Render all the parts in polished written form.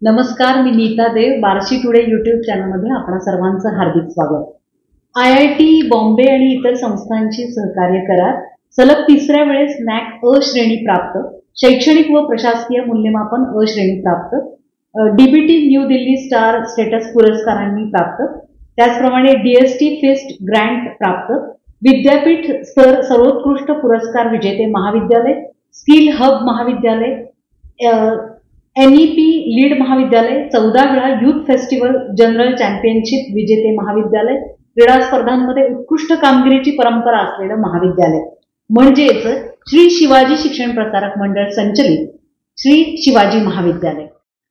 नमस्कार, मी नीता देव. Barshi today YouTube चॅनलमध्ये आपणा सर्वांचं हार्दिक स्वागत. IIT बॉम्बे आणि इतर संस्थांची सहकार्य करार सलग तिसऱ्या वेळेस नॅक अ श्रेणी प्राप्त, शैक्षणिक व प्रशासकीय मूल्यमापन अ श्रेणी प्राप्त, DBT new Delhi star status पुरस्कारांनी प्राप्त, त्याचप्रमाणे DST फिस्ट ग्रँट प्राप्त, विद्यापीठ स्तर सर्वोत्कृष्ट पुरस्कार विजेते महाविद्यालय, स्किल हब महाविद्यालय, NEP लीड महाविद्यालय, 14 वेळा युथ फेस्टिवल जनरल चॅम्पियनशिप विजेते महाविद्यालय, क्रीडा स्पर्धांमध्ये उत्कृष्ट कामगिरीची परंपरा असलेलं महाविद्यालय म्हणजेच श्री शिवाजी शिक्षण प्रसारक मंडळ संचलित श्री शिवाजी महाविद्यालय.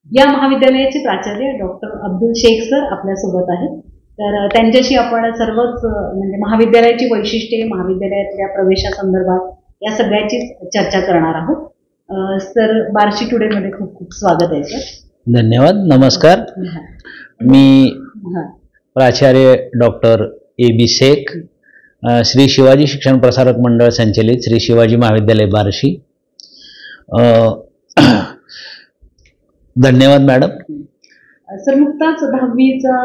या महाविद्यालयाचे प्राचार्य डॉक्टर अब्दुल शेख सर आपल्यासोबत आहेत. तर त्यांच्याशी आपण सर्वच म्हणजे महाविद्यालयाची वैशिष्ट्ये, महाविद्यालयातल्या प्रवेशासंदर्भात या सगळ्याची चर्चा करणार आहोत. सर, बार्शी टुडे मध्ये खूप खूप स्वागत आहे. सर धन्यवाद. नमस्कार. मी प्राचार्य डॉक्टर AB शेख, श्री शिवाजी शिक्षण प्रसारक मंडळ संचलित श्री शिवाजी महाविद्यालय बार्शी. धन्यवाद मॅडम. सर, नुकताच 10वीचा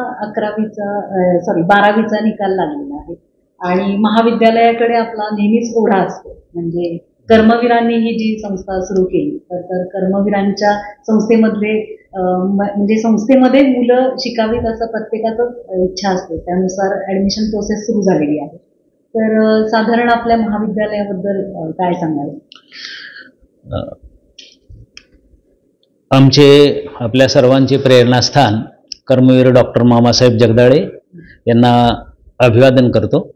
12वीचा निकाल लागलेला आहे आणि महाविद्यालयाकडे आपला नेहमीच ओढा असतो. म्हणजे कर्मवीरांनी ही जी संस्था सुरू केली तर कर्मवीरांच्या संस्थेमधले म्हणजे संस्थेमध्ये मुलं शिकावीत असं प्रत्येकाचं इच्छा असते. त्यानुसार ऍडमिशन प्रोसेस सुरू झालेली आहे. तर साधारण आपल्या महाविद्यालयाबद्दल काय सांगाल? आमचे आपल्या सर्वांचे प्रेरणास्थान कर्मवीर डॉक्टर मामासाहेब जगदाळे यांना अभिवादन करतो.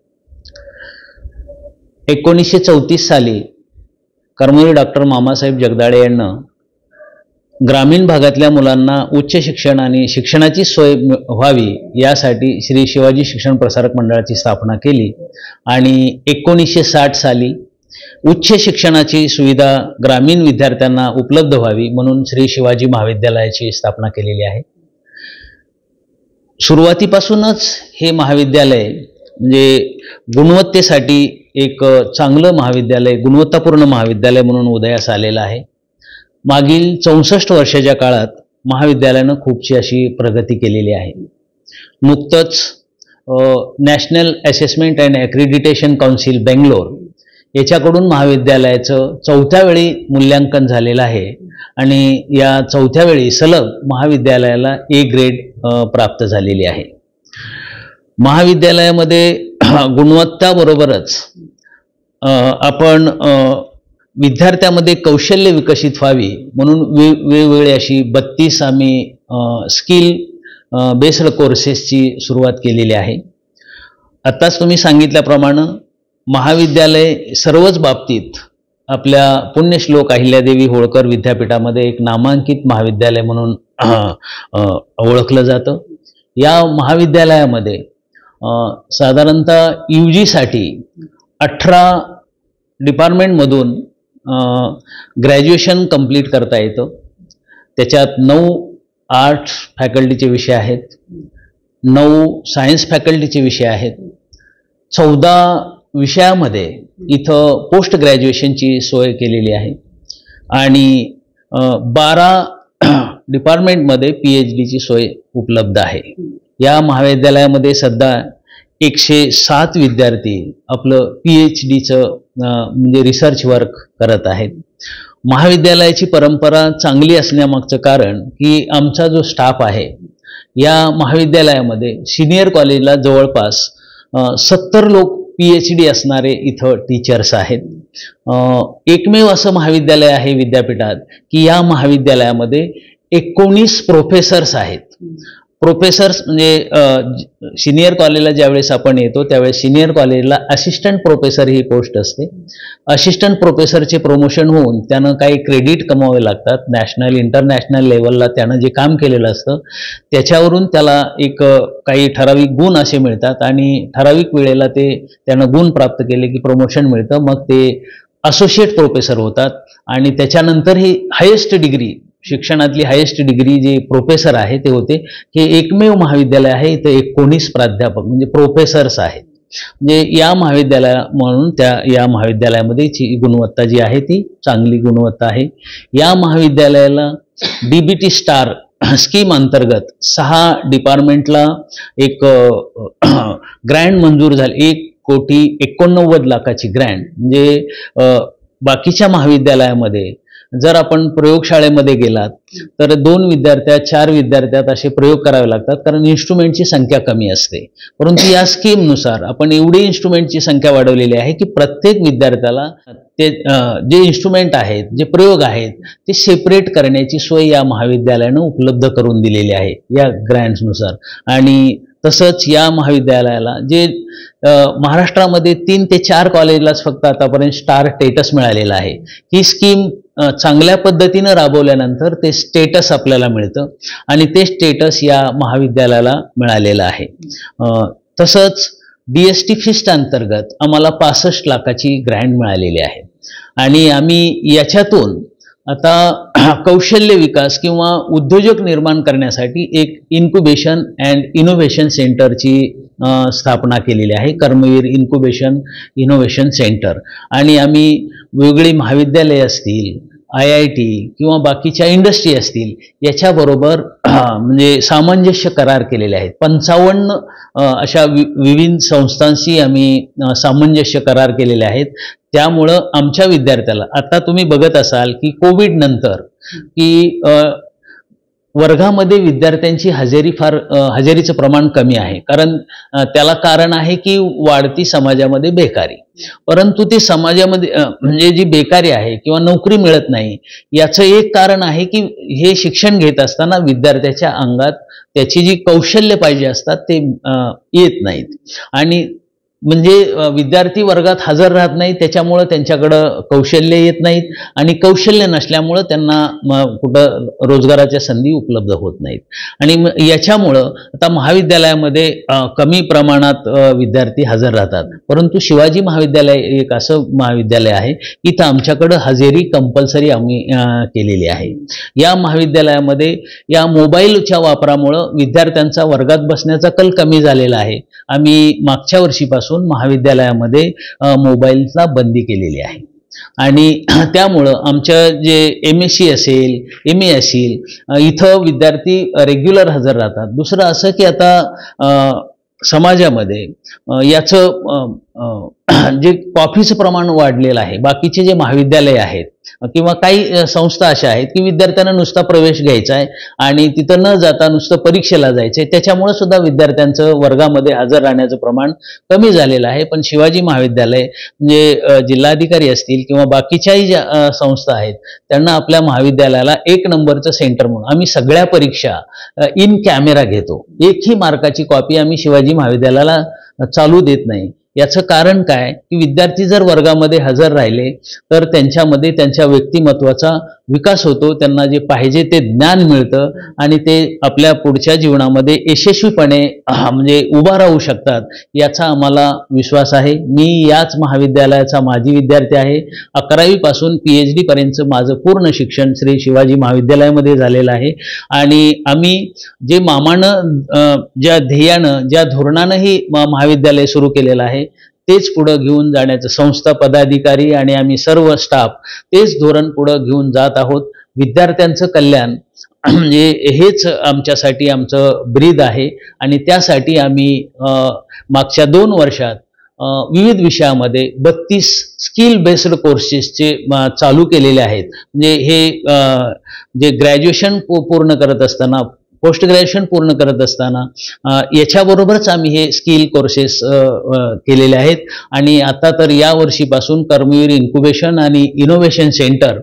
1934 साली कर्मवीर डॉक्टर मामासाहेब जगदाळे यांना ग्रामीण भागातल्या मुलांना उच्च शिक्षण आणि शिक्षणाची सोय व्हावी यासाठी श्री शिवाजी शिक्षण प्रसारक मंडळाची स्थापना केली आणि 1960 साली उच्च शिक्षणाची सुविधा ग्रामीण विद्यार्थ्यांना उपलब्ध व्हावी म्हणून श्री शिवाजी महाविद्यालयाची स्थापना केलेली आहे. सुरुवातीपासूनच हे महाविद्यालय म्हणजे गुणवत्तेसाठी एक चांगलं महाविद्यालय, गुणवत्तापूर्ण महाविद्यालय म्हणून उदयास आलेलं आहे. मागील 64 वर्षाच्या काळात महाविद्यालयानं खूपशी अशी प्रगती केलेली आहे. नुकतंच national assessment and accreditation council Bangalore याच्याकडून महाविद्यालयाचं 4थ्या वेळी मूल्यांकन झालेलं आहे आणि या 4थ्या वेळी सलग महाविद्यालयाला A ग्रेड प्राप्त झालेली आहे. महाविद्यालयामध्ये गुणवत्ताबरोबरच आपण विद्यार्थ्यामध्ये कौशल्य विकसित व्हावी म्हणून वेगवेगळी अशी 32 आम्ही स्किल बेस्ड कोर्सेसची सुरुवात केलेली आहे. आत्ताच तुम्ही सांगितल्याप्रमाणे महाविद्यालय सर्वच बाबतीत आपल्या पुण्यश्लोक अहिल्यादेवी होळकर विद्यापीठामध्ये एक नामांकित महाविद्यालय म्हणून ओळखलं जातं. या महाविद्यालयामध्ये साधारणतः UG साठी 18 डिपार्टमेंटमधून ग्रॅज्युएशन कंप्लीट करता येतं. त्याच्यात 9 आर्ट्स फॅकल्टीचे विषय आहेत, 9 सायन्स फॅकल्टीचे विषय आहेत, 14 विषयामध्ये इथं पोस्ट ग्रॅज्युएशनची सोय केलेली आहे आणि 12 डिपार्टमेंटमध्ये PhDची सोय उपलब्ध आहे. या महाविद्यालयामध्ये सध्या 107 विद्यार्थी आपलं PhDचं म्हणजे रिसर्च वर्क करत आहेत. महाविद्यालयाची परंपरा चांगली असण्यामागचं कारण की आमचा जो स्टाफ आहे या महाविद्यालयामध्ये सिनियर कॉलेजला जवळपास 70 लोक PhD असणारे इथं टीचर्स आहेत. एकमेव असं महाविद्यालय आहे विद्यापीठात की या महाविद्यालयामध्ये 19 प्रोफेसर्स आहेत. प्रोफेसर्स म्हणजे सिनियर कॉलेजला ज्यावेळेस आपण येतो त्यावेळेस सिनियर कॉलेजला असिस्टंट प्रोफेसर ही पोस्ट असते. असिस्टंट प्रोफेसरचे प्रमोशन होऊन त्यानं काही क्रेडिट कमवावे लागतात. नॅशनल इंटरनॅशनल लेवलला त्यानं जे काम केलेलं असतं त्याच्यावरून त्याला एक काही ठराविक गुण असे मिळतात आणि ठराविक वेळेला त्यानं गुण प्राप्त केले की प्रमोशन मिळतं. मग ते असोसिएट प्रोफेसर होतात आणि त्याच्यानंतर ही हायेस्ट डिग्री, शिक्षणातली हायेस्ट डिग्री जे प्रोफेसर आहे ते होते. हे एकमेव महाविद्यालय आहे इथं 19 प्राध्यापक म्हणजे प्रोफेसर्स आहेत. म्हणजे या महाविद्यालया म्हणून या महाविद्यालयामध्ये गुणवत्ता जी आहे ती चांगली गुणवत्ता आहे. या महाविद्यालयाला DBT स्टार स्कीम अंतर्गत 6 डिपार्टमेंटला एक ग्रँट मंजूर झाली, 1,89,00,000ची ग्रँट. म्हणजे बाकीच्या महाविद्यालयामध्ये जर आपण प्रयोगशाळेमध्ये गेलात तर 2 विद्यार्थ्यात 4 विद्यार्थ्यात असे प्रयोग करावे लागतात, कारण इन्स्ट्रुमेंटची संख्या कमी असते. परंतु या स्कीमनुसार आपण एवढी इन्स्ट्रुमेंटची संख्या वाढवलेली आहे की प्रत्येक विद्यार्थ्याला ते जे इन्स्ट्रुमेंट आहेत, जे प्रयोग आहेत, ते सेपरेट करण्याची सोय या महाविद्यालयानं उपलब्ध करून दिलेली आहे या ग्रँट्सनुसार. आणि तसंच या महाविद्यालयाला जे महाराष्ट्रामध्ये 3 ते 4 कॉलेजलाच फक्त आतापर्यंत स्टार स्टेटस मिळालेलं आहे. ही स्कीम चांगल्या पद्धतीनं राबवल्यानंतर ते स्टेटस आपल्याला मिळतं आणि ते स्टेटस या महाविद्यालयाला मिळालेलं आहे. तसंच DST फिस्ट अंतर्गत आम्हाला 65 लाखाची ग्रँट मिळालेली आहे आणि आम्ही याच्यातून आता कौशल्य विकास किंवा उद्योजक निर्माण करण्यासाठी एक इन्क्युबेशन अँड इनोव्हेशन सेंटरची स्थापना केलेली आहे, कर्मवीर इन्क्युबेशन इनोव्हेशन सेंटर. आणि आम्ही वेगळी महाविद्यालये असतील, IIT किंवा बाकीच्या इंडस्ट्री असतील याच्याबरोबर म्हणजे सामंजस्य करार केलेले आहेत. 55 अशा विविध संस्थांशी आम्ही सामंजस्य करार केलेले आहेत. त्यामुळं आमच्या विद्यार्थ्याला आता तुम्ही बघत असाल की कोविड नंतर की वर्गामध्ये विद्यार्थ्यांची हजेरीचं प्रमाण कमी आहे, कारण त्याला कारण आहे की वाढती समाजामध्ये बेकारी. परंतु ते समाजामध्ये म्हणजे जी बेकारी आहे किंवा नोकरी मिळत नाही, याचं एक कारण आहे की हे शिक्षण घेत असताना विद्यार्थ्याच्या अंगात त्याची जी कौशल्य पाहिजे असतात ते येत नाहीत. आणि म्हणजे विद्यार्थी वर्गात हजर राहत नाही, त्याच्यामुळं त्यांच्याकडं कौशल्य येत नाहीत आणि कौशल्य नसल्यामुळं त्यांना कुठं रोजगाराच्या संधी उपलब्ध होत नाहीत. आणि याच्यामुळं आता महाविद्यालयामध्ये कमी प्रमाणात विद्यार्थी हजर राहतात. परंतु शिवाजी महाविद्यालय एक असं महाविद्यालय आहे इथं आमच्याकडं हजेरी कंपल्सरी आम्ही केलेली आहे. या महाविद्यालयामध्ये या मोबाईलच्या वापरामुळं विद्यार्थ्यांचा वर्गात बसण्याचा कल कमी झालेला आहे. आम्ही मागच्या वर्षीपासून महाविद्यालयामध्ये मोबाईलला बंदी केलेली आहे आणि त्यामुळं आमचं जे MSc असेल, MA असेल, इथं विद्यार्थी रेग्युलर हजर राहतात. दुसरं असं की आता समाजामध्ये याचं जे कॉफीचं प्रमाण वाढलेलं आहे. बाकीचे जे महाविद्यालय आहेत किंवा काही संस्था अशा आहेत की विद्यार्थ्यांना नुसता प्रवेश घ्यायचा आहे आणि तिथं न जाता नुसतं परीक्षेला जायचं आहे, त्याच्यामुळे सुद्धा विद्यार्थ्यांचं वर्गामध्ये हजर राहण्याचं प्रमाण कमी झालेलं आहे. पण शिवाजी महाविद्यालय म्हणजे जिल्हाधिकारी असतील किंवा बाकीच्याही ज्या संस्था आहेत त्यांना आपल्या महाविद्यालयाला 1 नंबरचं सेंटर म्हणून आम्ही सगळ्या परीक्षा इन कॅमेरा घेतो. एकही मार्काची कॉपी आम्ही शिवाजी महाविद्यालयाला चालू देत नाही. याचं कारण काय की विद्यार्थी जर वर्गामध्ये हजर राहिले तर त्यांच्यामध्ये त्यांच्या व्यक्तिमत्वाचा विकास होतो, त्यांना जे पाहिजे ते ज्ञान मिळतं आणि ते आपल्या पुढच्या जीवनामध्ये यशस्वीपणे म्हणजे उभा राहू शकतात, याचा आम्हाला विश्वास आहे. मी याच महाविद्यालयाचा माजी विद्यार्थी आहे. 11वी पासून PhD पर्यंत माझं पूर्ण शिक्षण श्री शिवाजी महाविद्यालयामध्ये झालेलं आहे आणि आम्ही जे मामानं ज्या ध्येयानं ज्या धोरणानं ही महाविद्यालय सुरू केलेलं आहे तेच पुढं घेऊन जाण्याचं संस्था पदाधिकारी आणि आम्ही सर्व स्टाफ तेच धोरण पुढं घेऊन जात आहोत. विद्यार्थ्यांचं कल्याण म्हणजे हेच आमच्यासाठी आमचं ब्रीद आहे आणि त्यासाठी आम्ही मागच्या 2 वर्षात विविध विषयामध्ये 32 स्किल बेस्ड कोर्सेसचे चालू केलेले आहेत. म्हणजे हे जे ग्रॅज्युएशन पूर्ण करत असताना, पोस्ट ग्रॅज्युएशन पूर्ण करत असताना याच्याबरोबरच आम्ही हे स्किल कोर्सेस केलेले आहेत. आणि आता तर या वर्षीपासून कर्मवीर इन्क्युबेशन आणि इनोव्हेशन सेंटर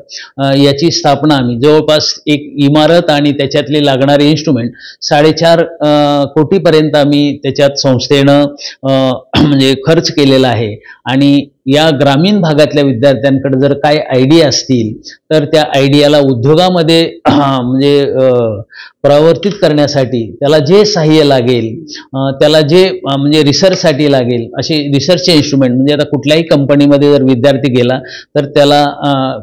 याची स्थापना आम्ही जवळपास एक इमारत आणि त्याच्यातले लागणारे इन्स्ट्रुमेंट 4.5 कोटीपर्यंत आम्ही त्याच्यात संस्थेनं म्हणजे खर्च केलेला आहे. आणि या ग्रामीण भागातल्या विद्यार्थ्यांकडे जर काही आयडिया असतील तर त्या आयडियाला उद्योगामध्ये म्हणजे प्रवर्तित करण्यासाठी त्याला जे सहाय्य लागेल, त्याला जे म्हणजे रिसर्चसाठी लागेल असे रिसर्चचे इन्स्ट्रुमेंट, म्हणजे आता कुठल्याही कंपनीमध्ये जर विद्यार्थी गेला तर त्याला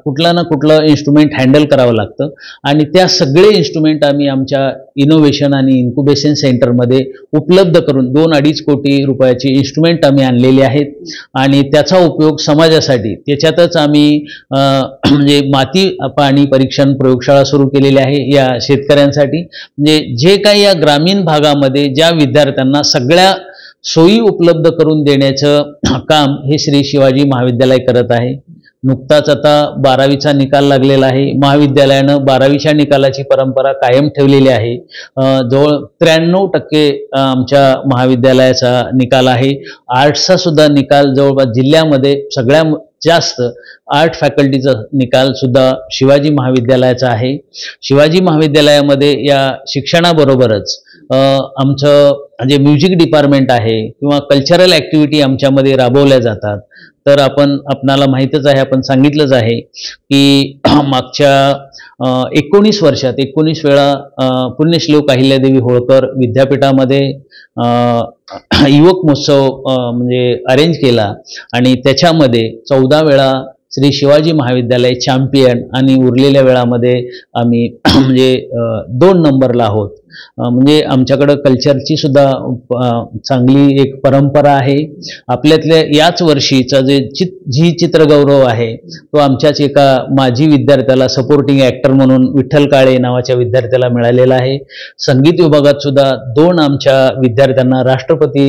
कुठलं ना कुठलं इन्स्ट्रुमेंट हँडल करावं लागतं आणि त्या सगळे इन्स्ट्रुमेंट आम्ही आमच्या इनोव्हेशन आणि इन्क्युबेशन सेंटरमध्ये उपलब्ध करून 2-2.5 कोटी रुपयाची इन्स्ट्रुमेंट आम्ही आणलेली आहेत आणि त्याचा उपयोग समाजासाठी त्याच्यातच आम्ही म्हणजे माती पाणी परीक्षण प्रयोगशाळा सुरू केलेली आहे या शेतकऱ्यांसाठी. म्हणजे जे काही या ग्रामीण भागामध्ये ज्या विद्यार्थ्यांना सगळ्या सोयी उपलब्ध करून देण्याचं काम हे श्री शिवाजी महाविद्यालय करत आहे. नुकताच आता 12वीचा निकाल लागलेला आहे. महाविद्यालयानं 12वीच्या निकालाची परंपरा कायम ठेवलेली आहे. जवळ 93% आमच्या महाविद्यालयाचा निकाल आहे. आर्ट्सचा सुद्धा निकाल जवळपास जिल्ह्यामध्ये सगळ्यात जास्त आर्ट फॅकल्टीचा निकाल सुद्धा शिवाजी महाविद्यालयाचा आहे. शिवाजी महाविद्यालयामध्ये या शिक्षणाबरोबरच आमचं जे म्युझिक डिपार्टमेंट आहे किंवा कल्चरल ॲक्टिव्हिटी आमच्यामध्ये राबवल्या जातात. तर आपणाला माहीतच आहे, आपण सांगितलंच आहे की मागच्या 19 वर्षात 19 वेळा पुण्यश्लोक अहिल्यादेवी होळकर विद्यापीठामध्ये युवक महोत्सव म्हणजे अरेंज केला आणि त्याच्यामध्ये 14 वेळा श्री शिवाजी महाविद्यालय चॅम्पियन आणि उरलेल्या वेळामध्ये आम्ही म्हणजे 2 नंबरला आहोत. म्हणजे आमच्याकडं कल्चरची सुद्धा चांगली एक परंपरा आहे. आपल्यातल्या याच वर्षीचा जी चित्रगौरव आहे तो आमच्याच एका माजी विद्यार्थ्याला सपोर्टिंग ॲक्टर म्हणून विठ्ठल काळे नावाच्या विद्यार्थ्याला मिळालेला आहे. संगीत विभागात सुद्धा 2 आमच्या विद्यार्थ्यांना राष्ट्रपती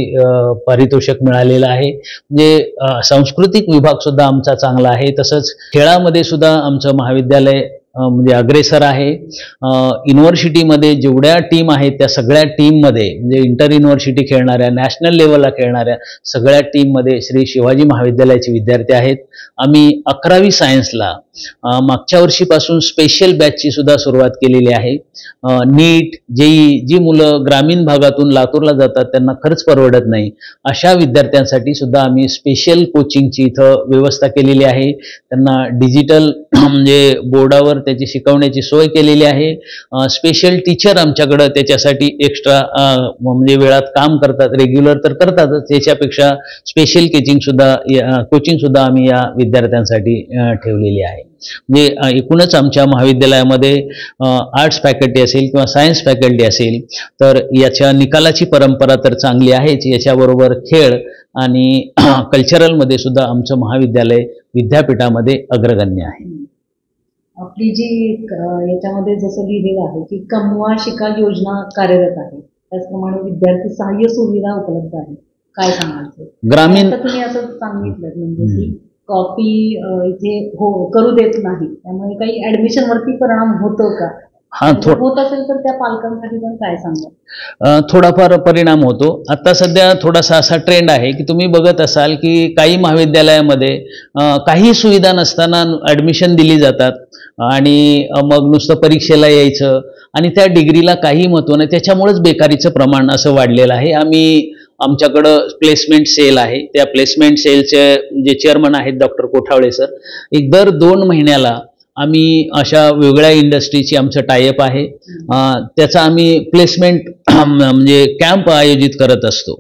पारितोषिक मिळालेलं आहे. म्हणजे सांस्कृतिक विभाग सुद्धा आमचा चांगला आहे. तसंच खेळामध्ये सुद्धा आमचं महाविद्यालय म्हणजे अग्रेसर आहे. युनिव्हर्सिटीमध्ये जेवढ्या टीम आहेत त्या सगळ्या टीममध्ये म्हणजे इंटर युनिव्हर्सिटी खेळणाऱ्या नॅशनल लेवलला खेळणाऱ्या सगळ्या टीममध्ये श्री शिवाजी महाविद्यालयाचे विद्यार्थी आहेत. आम्ही 11वी सायन्सला मागच्या वर्षीपासून स्पेशल बॅचची सुद्धा सुरुवात केलेली आहे. नीट जेई जी मुलं ग्रामीण भागातून लातूरला जातात त्यांना खर्च परवडत नाही अशा विद्यार्थ्यांसाठी सुद्धा आम्ही स्पेशल कोचिंगची इथं व्यवस्था केलेली आहे. त्यांना डिजिटल म्हणजे बोर्डावर त्याची शिकवण्याची सोय केलेली आहे. स्पेशल टीचर आमच्याकडं त्याच्यासाठी एक्स्ट्रा म्हणजे वेळात काम करतात. रेग्युलर तर करतातच, त्याच्यापेक्षा स्पेशल कोचिंग सुद्धा आम्ही या विद्यार्थ्यांसाठी ठेवलेली आहे. म्हणजे एकूणच आमच्या महाविद्यालयामध्ये आर्ट्स फॅकल्टी असेल किंवा सायन्स फॅकल्टी असेल तर याच्या निकालाची परंपरा तर चांगली आहेच, याच्याबरोबर खेळ आणि कल्चरलमध्ये सुद्धा आमचं महाविद्यालय विद्यापीठामध्ये अग्रगण्य आहे. आपली जी याच्यामध्ये जसं लिहिलेलं आहे की कमवा शिका योजना कार्यरत आहे, त्याचप्रमाणे विद्यार्थी सहाय्य सुविधा उपलब्ध आहे. काय सांगायचं ग्रामीण तुम्ही असं सांगितलं म्हणजे की कॉपी इथे करू देत नाही, त्यामुळे काही ऍडमिशन वरती परिणाम होतो का? होत असेल तर त्या पालकांसाठी पण काय सांगा? थोडाफार परिणाम होतो. आता सध्या थोडासा असा ट्रेंड आहे की तुम्ही बघत असाल की काही महाविद्यालयामध्ये काही सुविधा नसताना ऍडमिशन दिली जातात आणि मग नुसतं परीक्षेला यायचं आणि त्या डिग्रीला काही महत्त्व नाही. त्याच्यामुळेच बेकारीचं प्रमाण असं वाढलेलं आहे. आमच्याकडं प्लेसमेंट सेल आहे. त्या प्लेसमेंट सेलचे जे चेअरमन आहेत डॉक्टर कोठावळे सर, एक दर 2 महिन्याला आम्ही अशा वेगळ्या इंडस्ट्रीची आमचं टायअप आहे. त्याचा आम्ही प्लेसमेंट म्हणजे कॅम्प आयोजित करत असतो.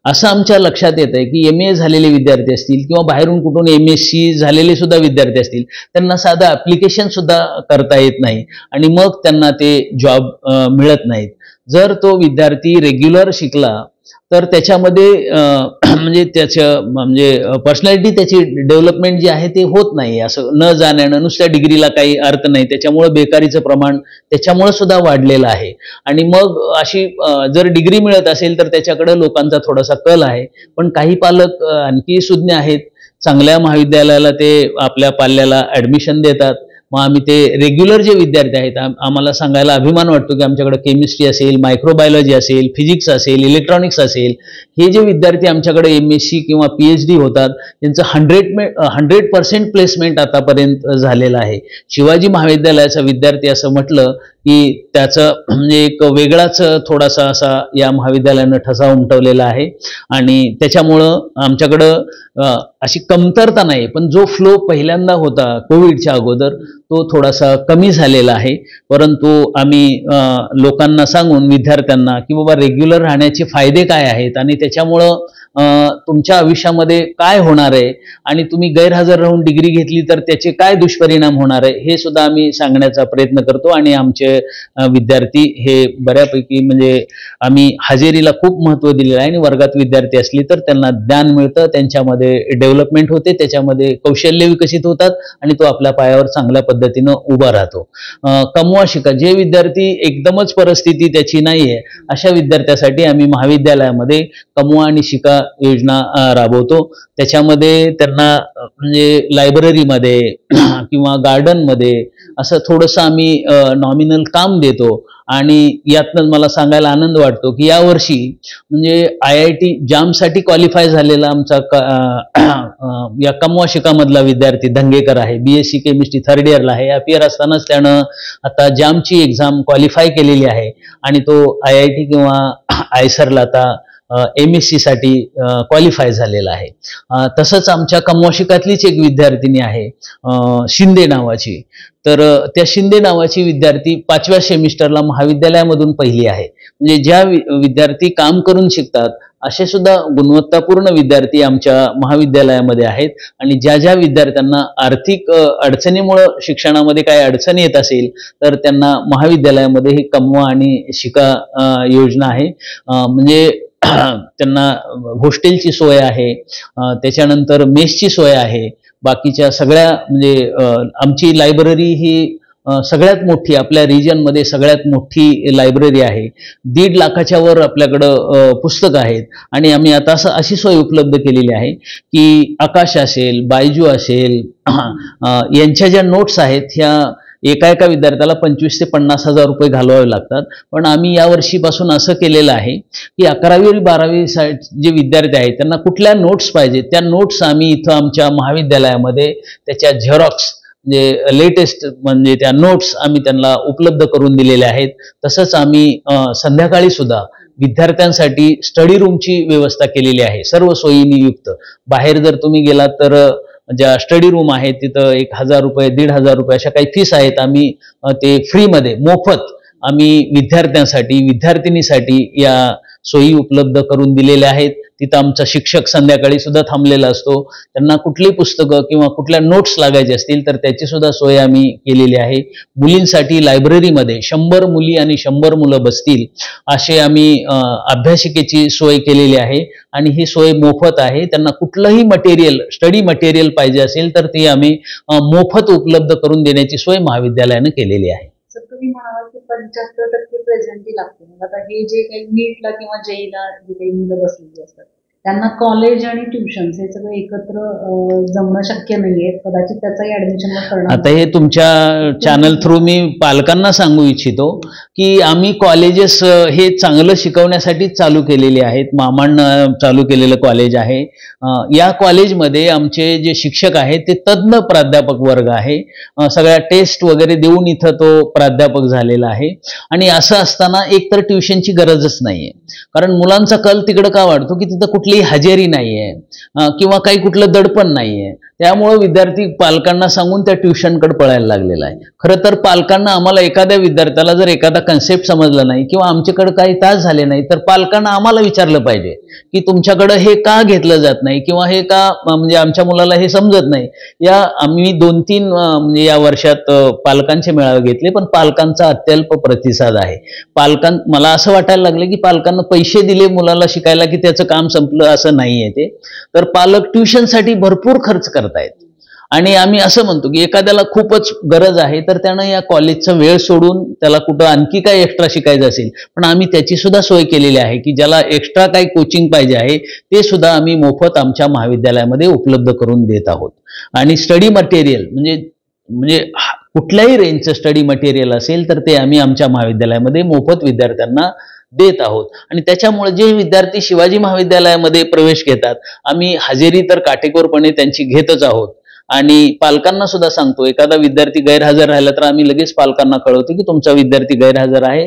असं आमच्या लक्षात येत आहे की MA झालेले विद्यार्थी असतील किंवा बाहेरून कुठून MSc झालेले सुद्धा विद्यार्थी असतील, त्यांना साधं ॲप्लिकेशन सुद्धा करता येत नाही आणि मग त्यांना ते जॉब मिळत नाहीत. जर तो विद्यार्थी रेग्युलर शिकला तर त्याच्यामध्ये म्हणजे त्याचं म्हणजे पर्सनॅलिटी त्याची डेव्हलपमेंट जी आहे ते होत नाही. असं न जाण्यानं नुसत्या डिग्रीला काही अर्थ नाही. त्याच्यामुळं बेकारीचं प्रमाण त्याच्यामुळं सुद्धा वाढलेलं आहे. आणि मग अशी जर डिग्री मिळत असेल तर त्याच्याकडे लोकांचा थोडासा कल आहे. पण काही पालक आणखी सुज्ञ आहेत, चांगल्या महाविद्यालयाला ते आपल्या पाल्याला ॲडमिशन देतात. मग आम्ही ते रेग्युलर जे विद्यार्थी आहेत आम्हाला सांगायला अभिमान वाटतो की आमच्याकडे केमिस्ट्री असेल, मायक्रोबायोलॉजी असेल, फिजिक्स असेल, इलेक्ट्रॉनिक्स असेल, हे जे विद्यार्थी आमच्याकडे MSc किंवा PhD होतात त्यांचं 100% प्लेसमेंट आतापर्यंत झालेलं आहे. शिवाजी महाविद्यालयाचा विद्यार्थी असं म्हटलं की त्याचं म्हणजे एक वेगळाच थोडासा असा या महाविद्यालयानं ठसा उमटवलेला आहे आणि त्याच्यामुळं आमच्याकडं अशी कमतरता नाही. पण जो फ्लो पहिल्यांदा होता कोविडच्या अगोदर तो थोडासा कमी झालेला आहे. परंतु आम्ही लोकांना सांगून विद्यार्थ्यांना की बाबा रेग्युलर राहण्याचे फायदे काय आहेत आणि त्याच्यामुळं तुमच्या आयुष्यामध्ये काय होणार आहे आणि तुम्ही गैरहजर राहून डिग्री घेतली तर त्याचे काय दुष्परिणाम होणार आहे हे सुद्धा आम्ही सांगण्याचा प्रयत्न करतो. आणि आमचे विद्यार्थी हे बऱ्यापैकी म्हणजे आम्ही हजेरीला खूप महत्त्व दिलेलं आहे आणि वर्गात विद्यार्थी असली तर त्यांना ज्ञान मिळतं, त्यांच्यामध्ये डेव्हलपमेंट होते, त्याच्यामध्ये कौशल्य विकसित होतात आणि तो आपल्या पायावर चांगल्या पद्धतीनं उभा राहतो. कमवा शिका, जे विद्यार्थी एकदमच परिस्थिती त्याची नाहीये अशा विद्यार्थ्यासाठी आम्ही महाविद्यालयामध्ये कमवा आणि शिका योजना राबवतो. त्याच्यामध्ये त्यांना म्हणजे लायब्ररीमध्ये किंवा गार्डनमध्ये असं थोडंसं आम्ही नॉमिनल काम देतो. आणि यातनं मला सांगायला आनंद वाटतो की यावर्षी म्हणजे IIT जामसाठी क्वालिफाय झालेला आमचा या कमवा शिकामधला विद्यार्थी धंगेकर आहे. BSc केमिस्ट्री 3rd इयरला आहे. अपियर असतानाच त्यानं आता जामची एक्झाम क्वालिफाय केलेली आहे आणि तो IIT किंवा आयसरला आता MSc साठी क्वालिफाय झालेला आहे. तसंच आमच्या कमवा शिकातलीच एक विद्यार्थिनी आहे शिंदे नावाची. तर त्या शिंदे नावाची विद्यार्थी 5व्या सेमिस्टरला महाविद्यालयामधून पहिली आहे. म्हणजे ज्या विद्यार्थी काम करून शिकतात असे सुद्धा गुणवत्तापूर्ण विद्यार्थी आमच्या महाविद्यालयामध्ये आहेत. आणि ज्या ज्या विद्यार्थ्यांना आर्थिक अडचणीमुळं शिक्षणामध्ये काही अडचण येत असेल तर त्यांना महाविद्यालयामध्ये ही कमवा आणि शिका योजना आहे. म्हणजे त्यांना हॉस्टेलची सोय आहे, त्याच्यानंतर मेसची सोय आहे. बाकीच्या सगळ्या म्हणजे आमची लायब्ररी ही सगळ्यात मोठी, आपल्या रिजनमध्ये सगळ्यात मोठी लायब्ररी आहे. 1.5 लाखाच्या वर आपल्याकडं पुस्तकं आहेत. आणि आम्ही आता अशी सोय उपलब्ध केलेली आहे की आकाश असेल, बायजू असेल, यांच्या ज्या नोट्स आहेत ह्या एका विद्यार्थ्याला 25,000 ते 50,000 रुपये घालवावे लागतात. पण आम्ही यावर्षीपासून असं केलेलं आहे की 11वी आणि 12वी जे विद्यार्थी आहेत त्यांना कुठल्या नोट्स पाहिजेत त्या नोट्स आम्ही इथं आमच्या महाविद्यालयामध्ये त्याच्या झेरॉक्स म्हणजे लेटेस्ट म्हणजे त्या नोट्स आम्ही त्यांना उपलब्ध करून दिलेल्या आहेत. तसंच आम्ही संध्याकाळी सुद्धा विद्यार्थ्यांसाठी स्टडी रूमची व्यवस्था केलेली आहे, सर्व सोयींनी युक्त. बाहेर जर तुम्ही गेलात तर ज्या स्टडी रूम आहेत तिथं 1,000 रुपये 1,500 रुपये अशा काही फीस आहेत. आम्ही ते फ्रीमध्ये मोफत आम्ही विद्यार्थ्यांसाठी विद्यार्थिनीसाठी या सोयी उपलब्ध करून दिलेल्या आहेत. तिथं आमचा शिक्षक संध्याकाळी सुद्धा थांबलेला असतो. त्यांना कुठली पुस्तकं किंवा कुठल्या नोट्स लागायचे असतील तर त्याची सुद्धा सोय आम्ही केलेली आहे. मुलींसाठी लायब्ररीमध्ये 100 मुली आणि 100 मुलं बसतील असे आम्ही अभ्यासिकेची सोय केलेली आहे. आणि ही सोय मोफत आहे. त्यांना कुठलंही मटेरियल स्टडी मटेरियल पाहिजे असेल तर ते आम्ही मोफत उपलब्ध करून देण्याची सोय महाविद्यालयानं केलेली आहे. तुम्ही म्हणाल की 75% प्रेझेंटी लागते. आता हे जे काही नीटला किंवा जेईला जे काही मुलं बसलेली असतात त्यांना कॉलेज आणि ट्युशन हे सगळं एकत्र जमणं शक्य नाहीये. कदाचित त्याचाही ऍडमिशन करणं. आता हे तुमच्या चॅनल थ्रू मी पालकांना सांगू इच्छितो की आम्ही कॉलेजेस हे चांगलं शिकवण्यासाठी चालू केलेले आहेत. मामांना चालू केलेलं कॉलेज आहे. या कॉलेजमध्ये आमचे जे शिक्षक आहेत ते तज्ज्ञ प्राध्यापक वर्ग आहे. सगळ्या टेस्ट वगैरे देऊन इथं तो प्राध्यापक झालेला आहे. आणि असं असताना एकतर ट्युशनची गरजच नाहीये. कारण मुलांचा कल तिकडं का वाढतो की तिथं कुठली हजेरी नाहीये किंवा काही कुठलं दडपण नाहीये. त्यामुळे विद्यार्थी पालकांना सांगून त्या ट्युशनकडे पळायला लागलेला आहे. खरं तर पालकांना आम्हाला एखाद्या विद्यार्थ्याला जर एखादा कन्सेप्ट समजला नाही किंवा आमच्याकडे काही तास झाले नाही तर पालकांना आम्हाला विचारलं पाहिजे की तुमच्याकडे हे का घेतलं जात नाही किंवा हे का म्हणजे आमच्या मुलाला हे समजत नाही. या आम्ही 2-3 म्हणजे या वर्षात पालकांचे मेळावे घेतले पण पालकांचा अत्यल्प प्रतिसाद आहे. मला असं वाटायला लागलं की पालकांना पैसे दिले मुलाला शिकायला की त्याचं काम संपलं असं नाहीये ते. तर पालक ट्युशनसाठी भरपूर खर्च करतायत. आणि आम्ही असं म्हणतो की एखाद्याला खूपच गरज आहे तर त्यानं या कॉलेजचा वेळ सोडून त्याला कुठं आणखी काही एक्स्ट्रा शिकायचं असेल पण आम्ही त्याची सुद्धा सोय केलेली आहे की ज्याला एक्स्ट्रा काही कोचिंग पाहिजे आहे ते सुद्धा आम्ही मोफत आमच्या महाविद्यालयामध्ये उपलब्ध करून देत आहोत. आणि स्टडी मटेरियल म्हणजे कुठल्याही रेंजचं स्टडी मटेरियल असेल तर ते आम्ही आमच्या महाविद्यालयामध्ये मोफत विद्यार्थ्यांना देत आहोत. आणि त्याच्यामुळे जे विद्यार्थी शिवाजी महाविद्यालयामध्ये प्रवेश घेतात आम्ही हजेरी तर काटेकोरपणे त्यांची घेतच आहोत. आणि पालकांना सुद्धा सांगतो एखादा विद्यार्थी गैरहजर राहिला तर आम्ही लगेच पालकांना कळवतो की तुमचा विद्यार्थी गैरहजर आहे.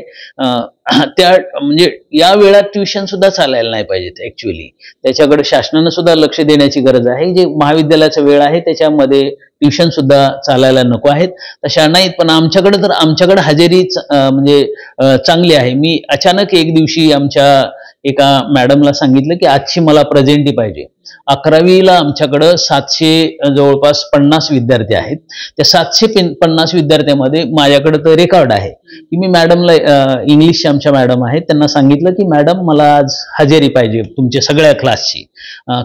त्या म्हणजे या वेळात ट्युशन सुद्धा चालायला नाही पाहिजेत. ऍक्च्युअली त्याच्याकडे शासनानं सुद्धा लक्ष देण्याची गरज आहे. जे महाविद्यालयाचा वेळ आहे त्याच्यामध्ये ट्युशन सुद्धा चालायला नको आहेत तशा नाहीत. पण आमच्याकडे हजेरी म्हणजे चांगली आहे. मी अचानक एक दिवशी आमच्या एका मॅडमला सांगितलं की आजची मला प्रेझेंटी पाहिजे. 11वीला आमच्याकडं 700 जवळपास 50 विद्यार्थी आहेत. त्या 750 विद्यार्थ्यांमध्ये माझ्याकडे तर रेकॉर्ड आहे की मी मॅडमला, इंग्लिशच्या आमच्या मॅडम आहेत, त्यांना सांगितलं की मॅडम मला आज हजेरी पाहिजे तुमच्या सगळ्या क्लासची,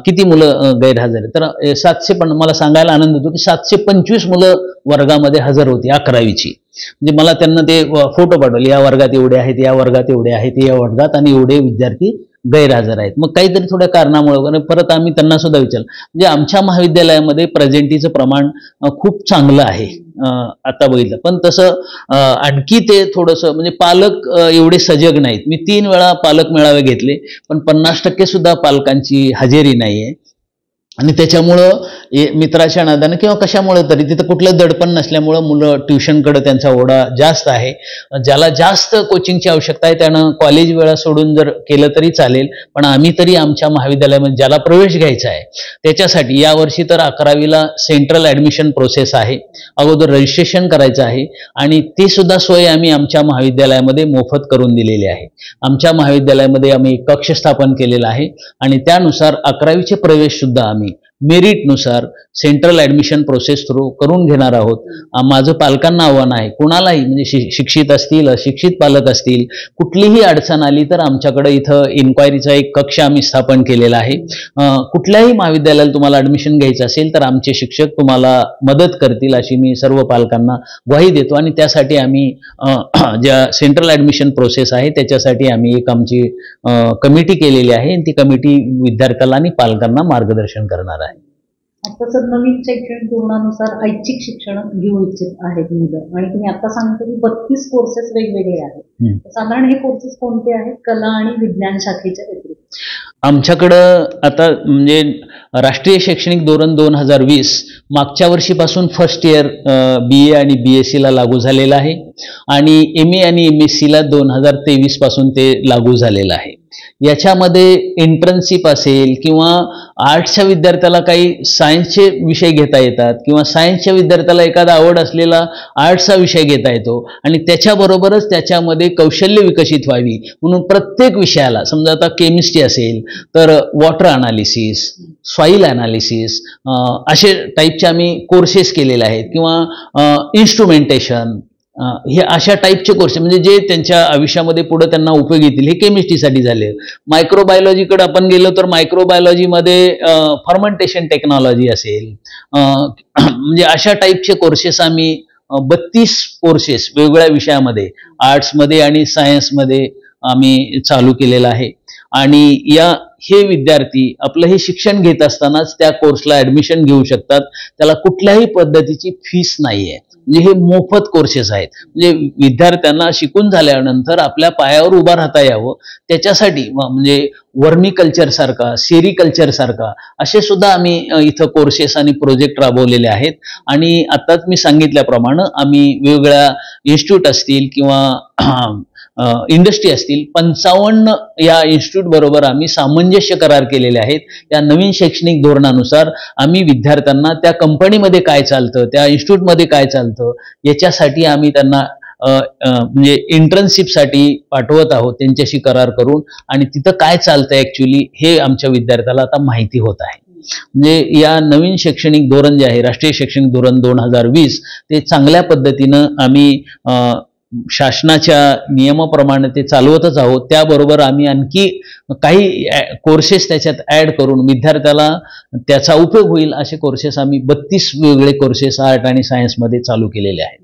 किती मुलं गैरहजर आहेत. तर 700, पण मला सांगायला आनंद होतो की 725 मुलं वर्गामध्ये हजर होती 11वीची. म्हणजे मला त्यांना ते फोटो पाठवले, या वर्गात एवढे आहेत, या वर्गात एवढे आहेत, या वर्गात आणि एवढे विद्यार्थी गैरहजर आहेत. मग काहीतरी थोड्या कारणामुळे परत आम्ही त्यांना सुद्धा विचारलं. म्हणजे आमच्या महाविद्यालयामध्ये प्रेझेंटीचं प्रमाण खूप चांगलं आहे आता बघितलं. पण तसं आणखी ते थोडंसं म्हणजे पालक एवढे सजग नाहीत. मी 3 वेळा पालक मेळावे घेतले, पण 50% सुद्धा पालकांची हजेरी नाहीये. आणि त्याच्यामुळं मित्राच्या नादानं किंवा कशामुळे तरी तिथं कुठलं दडपण नसल्यामुळं मुलं ट्युशनकडे त्यांचा ओढा जास्त आहे. ज्याला जास्त कोचिंगची आवश्यकता आहे त्यानं कॉलेज वेळा सोडून जर केलं तरी चालेल, पण आम्ही तरी आमच्या महाविद्यालयामध्ये ज्याला प्रवेश घ्यायचा आहे त्याच्यासाठी यावर्षी तर 11वीला सेंट्रल ॲडमिशन प्रोसेस आहे. अगोदर रजिस्ट्रेशन करायचं आहे आणि ती सुद्धा सोय आम्ही आमच्या महाविद्यालयामध्ये मोफत करून दिलेली आहे. आमच्या महाविद्यालयामध्ये आम्ही कक्ष स्थापन केलेला आहे आणि त्यानुसार 11वीचे प्रवेश सुद्धा आम्ही मेरिटनुसार सेंट्रल ॲडमिशन प्रोसेस थ्रू करून घेणार आहोत. माझं पालकांना आव्हान आहे, कोणालाही म्हणजे शिक्षित असतील, अशिक्षित पालक असतील, कुठलीही अडचण आली तर आमच्याकडे इथं इन्क्वायरीचा एक कक्ष आम्ही स्थापन केलेला आहे. कुठल्याही महाविद्यालयाला तुम्हाला ॲडमिशन घ्यायचं असेल तर आमचे शिक्षक तुम्हाला मदत करतील अशी मी सर्व पालकांना ग्वाही देतो. आणि त्यासाठी आम्ही ज्या सेंट्रल ॲडमिशन प्रोसेस आहे त्याच्यासाठी आम्ही एक आमची कमिटी केलेली आहे आणि ती कमिटी विद्यार्थ्याला आणि पालकांना मार्गदर्शन करणार आहे. आता सर नवीन शैक्षणिक धोरणानुसार ऐच्छिक शिक्षण घेऊ इच्छित आहेत मुलं, आणि तुम्ही आता सांगता की 32 कोर्सेस वेगवेगळे आहेत. साधारण हे कोर्सेस कोणते आहेत कला आणि विज्ञान शाखेच्या व्यतिरिक्त? आमच्याकडं आता म्हणजे राष्ट्रीय शैक्षणिक धोरण 2020 मागच्या वर्षीपासून फर्स्ट इयर BA आणि BSc ला लागू झालेलं आहे आणि MA आणि MSc ला 2023 पासून ते लागू झालेलं आहे. याच्यामध्ये इंटर्नशिप असेल किंवा आर्ट्सच्या विद्यार्थ्याला काही सायन्सचे विषय घेता येतात किंवा सायन्सच्या विद्यार्थ्याला एखादा आवड असलेला आर्ट्सचा विषय घेता येतो आणि त्याच्याबरोबरच त्याच्यामध्ये कौशल्य विकसित व्हावी म्हणून प्रत्येक विषयाला, समजा आता केमिस्ट्री असेल तर वॉटर अनालिसिस, सॉईल अनालिसिस असे टाईपचे आम्ही कोर्सेस केलेले आहेत किंवा इन्स्ट्रुमेंटेशन, हे अशा टाईपचे कोर्स म्हणजे जे त्यांच्या आयुष्यामध्ये पुढे त्यांना उपयोगी येतील. हे केमिस्ट्रीसाठी झाले. मायक्रोबायोलॉजीकडे आपण गेलो तर मायक्रोबायोलॉजीमध्ये फर्मेंटेशन टेक्नॉलॉजी असेल, म्हणजे अशा टाईपचे कोर्सेस आम्ही 32 कोर्सेस वेगवेगळ्या विषयामध्ये आर्ट्समध्ये आणि सायन्समध्ये आम्ही चालू केलेलं आहे. आणि हे विद्यार्थी आपलं हे शिक्षण घेत असतानाच त्या कोर्सला ॲडमिशन घेऊ शकतात. त्याला कुठल्याही पद्धतीची फीस नाही आहे. म्हणजे हे मोफत कोर्सेस आहेत. म्हणजे विद्यार्थ्यांना शिकून झाल्यानंतर आपल्या पायावर उभा राहता यावं त्याच्यासाठी म्हणजे वर्मिकल्चर सारखा, सेरिकल्चर सारखा असे सुद्धा आम्ही इथं कोर्सेस आणि प्रोजेक्ट राबवलेले आहेत. आणि आताच मी सांगितल्याप्रमाणे आम्ही वेगवेगळ्या इन्स्टिट्यूट असतील किंवा इंडस्ट्री असतील 55 या इन्स्टिट्यूट बरोबर आम्ही सामंजस्य करार केलेले आहेत. या नवीन शैक्षणिक धोरणानुसार आम्ही विद्यार्थ्यांना त्या कंपनीमध्ये काय चालतं, त्या इन्स्टिट्यूटमध्ये काय चालतं याच्यासाठी आम्ही त्यांना म्हणजे इंटर्नशिपसाठी पाठवत आहोत त्यांच्याशी करार करून. आणि तिथं काय चालतं ॲक्च्युली हे आमच्या विद्यार्थ्याला आता माहिती होत आहे. म्हणजे या नवीन शैक्षणिक धोरण जे आहे राष्ट्रीय शैक्षणिक धोरण 2020 ते चांगल्या पद्धतीनं आम्ही शासनाच्या नियमाप्रमाणे ते चालवतच आहोत. त्याबरोबर आम्ही आणखी काही कोर्सेस त्याच्यात ॲड करून विद्यार्थ्याला त्याचा उपयोग होईल असे कोर्सेस आम्ही 32 वेगवेगळे कोर्सेस आर्ट आणि सायन्समध्ये चालू केलेले आहेत.